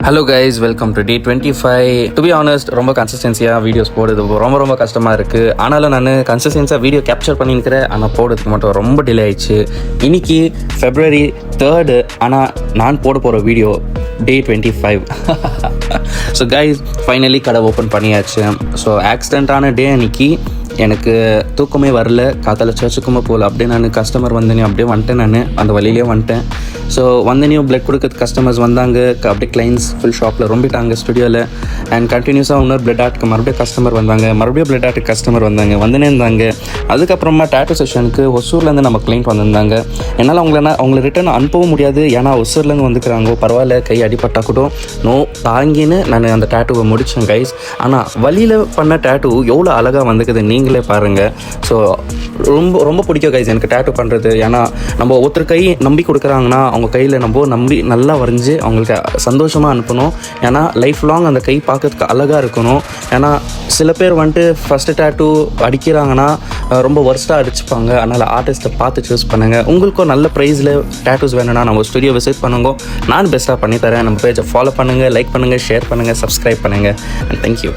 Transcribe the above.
Hello guys, welcome to D25. To be honest, ரொம்ப கன்சிஸ்டன்சியாக videos போடுறது ரொம்ப கஷ்டமாக இருக்குது. ஆனாலும் நான் கன்சிஸ்டன்ஸாக வீடியோ கேப்சர் பண்ணியிருக்கிறேன். ஆனால் போடுறதுக்கு மட்டும் ரொம்ப டிலே ஆயிடுச்சு. இன்னைக்கு February 3rd, ஆனால் நான் போட போகிற video Day 25. So guys, finally கடை ஓப்பன் பண்ணியாச்சு. ஸோ ஆக்சிடெண்ட்டான டே அன்னைக்கு எனக்கு தூக்கமே வரல, காத்தால சர்ச்சுக்குமே போகல. அப்படியே நான் கஸ்டமர் வந்தேனே அப்படியே வந்துட்டேன். நான் அந்த வழியிலே வந்துட்டேன். ஸோ வந்தனையும் பிளட் கொடுக்கறதுக்கு கஸ்டமர்ஸ் வந்தாங்க. அப்படியே கிளைண்ட்ஸ் ஃபுல் ஷாப்பில் ரொம்பிட்டாங்க ஸ்டுடியோவில். அண்ட் கண்டினியூஸாக இன்னொரு பிளட் ஆர்ட்டுக்கு மறுபடியும் கஸ்டமர் வந்தாங்க, மறுபடியும் பிளட் ஆர்ட்டுக்கு கஸ்டமர் வந்தாங்க, வந்துனே இருந்தாங்க. அதுக்கப்புறமா டேட்டூ செஷனுக்கு ஒசூர்லேருந்து நம்ம கிளைண்ட் வந்திருந்தாங்க. என்னால் அவங்கள ரிட்டர்ன் அனுப்பவும் முடியாது, ஏன்னா ஒசூர்லேருந்து வந்துக்கிறாங்க. பரவாயில்ல, கை அடிப்பட்டா கூட நோ தாங்கின்னு நான் அந்த டேட்டூவை முடித்தேன் கைஸ். ஆனால் வழியில் பண்ண டேட்டூ எவ்வளோ அழகாக வந்துக்குது நீங்களே பாருங்கள். ஸோ ரொம்ப பிடிக்கும் கைஸ் எனக்கு டேட்டூ பண்ணுறது. ஏன்னா நம்ம ஒருத்தர் கை நம்பி கொடுக்குறாங்கன்னா அவங்க கையில் நம்ம நம்பி நல்லா வரைஞ்சி அவங்களுக்கு சந்தோஷமாக அனுப்பணும். ஏன்னா லைஃப் லாங் அந்த கை பார்க்கறதுக்கு அழகாக இருக்கணும். ஏன்னா சில பேர் வந்துட்டு ஃபஸ்ட்டு டேட்டூ அடிக்கிறாங்கன்னா ரொம்ப ஒர்ஸ்ட்டாக அடிச்சுப்பாங்க. அதனால் ஆர்டிஸ்ட்டை பார்த்து சூஸ் பண்ணுங்கள். உங்களுக்கும் நல்ல ப்ரைஸில் டேட்டூஸ் வேணும்னா நம்ம ஸ்டுடியோ விசிட் பண்ணுங்க, நான் பெஸ்ட்டாக பண்ணித்தரேன். நம்ம பேஜை ஃபாலோ பண்ணுங்கள், லைக் பண்ணுங்கள், ஷேர் பண்ணுங்கள், சப்ஸ்கிரைப் பண்ணுங்கள். And thank you.